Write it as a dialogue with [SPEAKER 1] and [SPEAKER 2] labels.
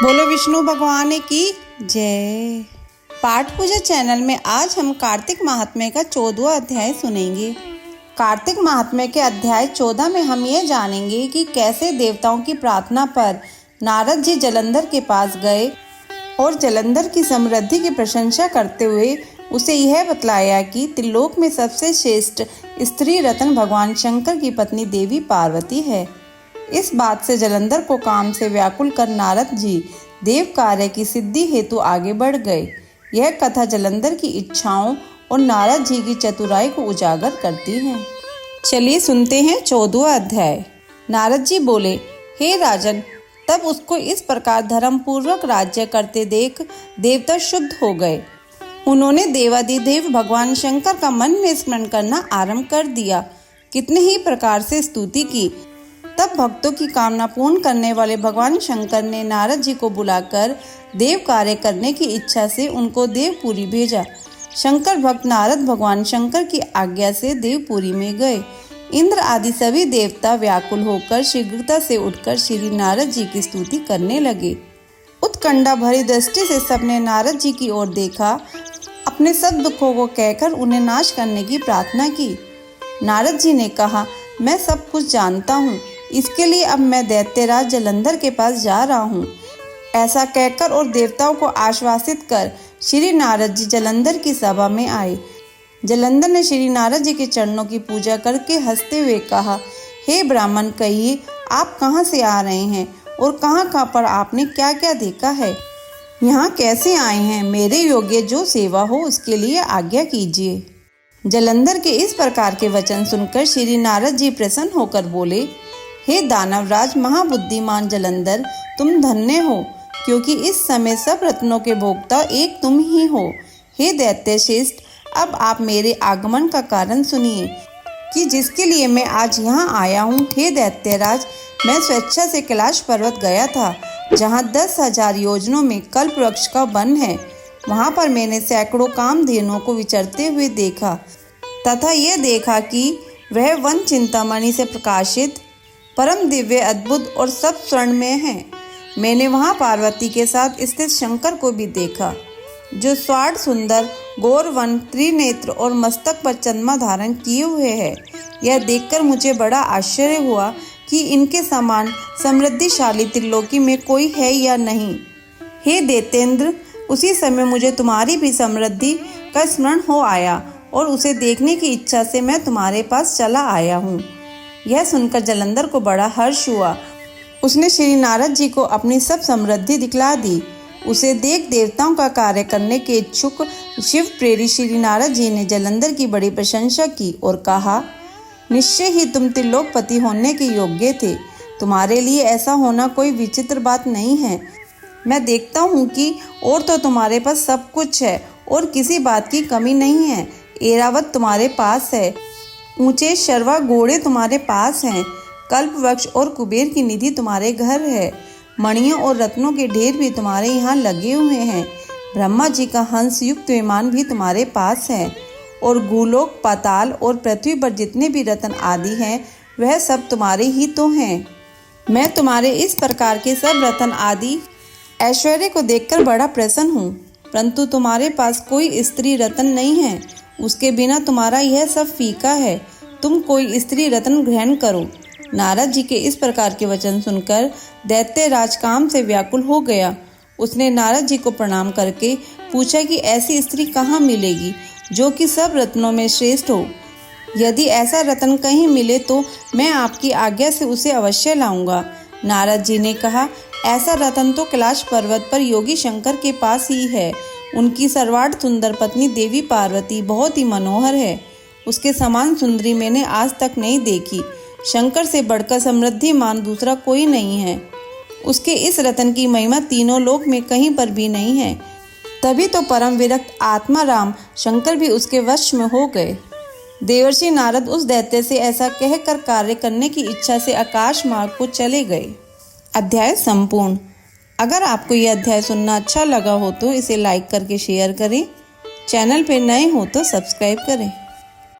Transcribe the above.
[SPEAKER 1] बोलो विष्णु भगवान की जय। पाठ पूजा चैनल में आज हम कार्तिक महात्म्य का 14वां अध्याय सुनेंगे। कार्तिक महात्म्य के अध्याय 14 में हम ये जानेंगे कि कैसे देवताओं की प्रार्थना पर नारद जी जलंधर के पास गए और जलंधर की समृद्धि की प्रशंसा करते हुए उसे यह बतलाया कि त्रिलोक में सबसे श्रेष्ठ स्त्री रत्न भगवान शंकर की पत्नी देवी पार्वती है। इस बात से जलंधर को काम से व्याकुल कर नारद जी देव कार्य की सिद्धि हेतु आगे बढ़ गए। यह कथा जलंधर की इच्छाओं और नारद जी की चतुराई को उजागर करती है। चलिए सुनते हैं 14वां अध्याय। नारद जी बोले, हे राजन, तब उसको इस प्रकार धर्म पूर्वक राज्य करते देख देवता शुद्ध हो गए। उन्होंने देवादिदेव भगवान शंकर का मन में स्मरण करना आरंभ कर दिया। कितने ही प्रकार से स्तुति की। तब भक्तों की कामना पूर्ण करने वाले भगवान शंकर ने नारद जी को बुलाकर देव कार्य करने की इच्छा से उनको देवपुरी भेजा। शंकर भक्त नारद भगवान शंकर की आज्ञा से देवपुरी में गए। इंद्र आदि सभी देवता व्याकुल होकर शीघ्रता से उठकर श्री नारद जी की स्तुति करने लगे। उत्कंठा भरी दृष्टि से सबने नारद जी की ओर देखा। अपने सब दुखों को कहकर उन्हें नाश करने की प्रार्थना की। नारद जी ने कहा, मैं सब कुछ जानता हूँ, इसके लिए अब मैं दैत्यराज जलंधर के पास जा रहा हूँ। ऐसा कहकर और देवताओं को आश्वासित कर श्री नारद जी जलंधर की सभा में आए। जलंधर ने श्री नारद जी के चरणों की पूजा करके हंसते हुए कहा, हे ब्राह्मण, कहिए आप कहाँ से आ रहे हैं और कहाँ पर आपने क्या क्या देखा है, यहाँ कैसे आए हैं? मेरे योग्य जो सेवा हो उसके लिए आज्ञा कीजिए। जलंधर के इस प्रकार के वचन सुनकर श्री नारद जी प्रसन्न होकर बोले, हे दानवराज महाबुद्धिमान जलंधर, तुम धन्य हो, क्योंकि इस समय सब रत्नों के भोक्ता एक तुम ही हो। हे दैत्य श्रेष्ठ, अब आप मेरे आगमन का कारण सुनिए कि जिसके लिए मैं आज यहाँ आया हूँ। हे दैत्यराज, मैं स्वेच्छा से कैलाश पर्वत गया था, जहाँ 10,000 योजनों में कल्प वृक्ष का वन है। वहाँ पर मैंने सैकड़ों कामधेनुओं को विचरते हुए देखा तथा ये देखा कि वह वन चिंतामणि से प्रकाशित परम दिव्य, अद्भुत और सब स्वर्णमय है। मैंने वहाँ पार्वती के साथ स्थित शंकर को भी देखा, जो स्वर्ण सुंदर गौरवन, त्रिनेत्र और मस्तक पर चंद्रमा धारण किए हुए है। यह देखकर मुझे बड़ा आश्चर्य हुआ कि इनके समान समृद्धिशाली त्रिलोकी में कोई है या नहीं। हे दैत्येंद्र, उसी समय मुझे तुम्हारी भी समृद्धि का स्मरण हो आया और उसे देखने की इच्छा से मैं तुम्हारे पास चला आया हूँ। यह सुनकर जलंधर को बड़ा हर्ष हुआ। उसने श्री नारद जी को अपनी सब समृद्धि दिखला दी। उसे देख देवताओं का कार्य करने के इच्छुक शिव प्रेरी श्री नारद जी ने जलंधर की बड़ी प्रशंसा की और कहा, निश्चय ही तुम त्रिलोकपति होने के योग्य थे। तुम्हारे लिए ऐसा होना कोई विचित्र बात नहीं है। मैं देखता हूँ कि और तो तुम्हारे पास सब कुछ है और किसी बात की कमी नहीं है। ऐरावत तुम्हारे पास है, ऊंचे शर्वा घोड़े तुम्हारे पास हैं, कल्प वृक्ष और कुबेर की निधि तुम्हारे घर है, मणियों और रत्नों के ढेर भी तुम्हारे यहाँ लगे हुए हैं। ब्रह्मा जी का हंस युक्त विमान भी तुम्हारे पास है और भूलोक, पाताल और पृथ्वी पर जितने भी रत्न आदि हैं वह सब तुम्हारे ही तो हैं। मैं तुम्हारे इस प्रकार के सब रत्न आदि ऐश्वर्य को देखकर बड़ा प्रसन्न हूँ, परंतु तुम्हारे पास कोई स्त्री रत्न नहीं है। उसके बिना तुम्हारा यह सब फीका है। तुम कोई स्त्री रत्न ग्रहण करो। नारद जी के इस प्रकार के वचन सुनकर दैत्यराज काम से व्याकुल हो गया। उसने नारद जी को प्रणाम करके पूछा कि ऐसी स्त्री कहाँ मिलेगी जो कि सब रत्नों में श्रेष्ठ हो। यदि ऐसा रत्न कहीं मिले तो मैं आपकी आज्ञा से उसे अवश्य लाऊंगा। नारद जी ने कहा, ऐसा रत्न तो कैलाश पर्वत पर योगी शंकर के पास ही है। उनकी सर्वार्थ सुंदर पत्नी देवी पार्वती बहुत ही मनोहर है। उसके समान सुंदरी मैंने आज तक नहीं देखी। शंकर से बढ़कर समृद्धिमान दूसरा कोई नहीं है। उसके इस रत्न की महिमा तीनों लोक में कहीं पर भी नहीं है। तभी तो परम विरक्त आत्मा राम शंकर भी उसके वश में हो गए। देवर्षि नारद उस दैत्य से ऐसा कहकर कार्य करने की इच्छा से आकाश मार्ग को चले गए। अध्याय संपूर्ण। अगर आपको यह अध्याय सुनना अच्छा लगा हो तो इसे लाइक करके शेयर करें। चैनल पे नए हो तो सब्सक्राइब करें।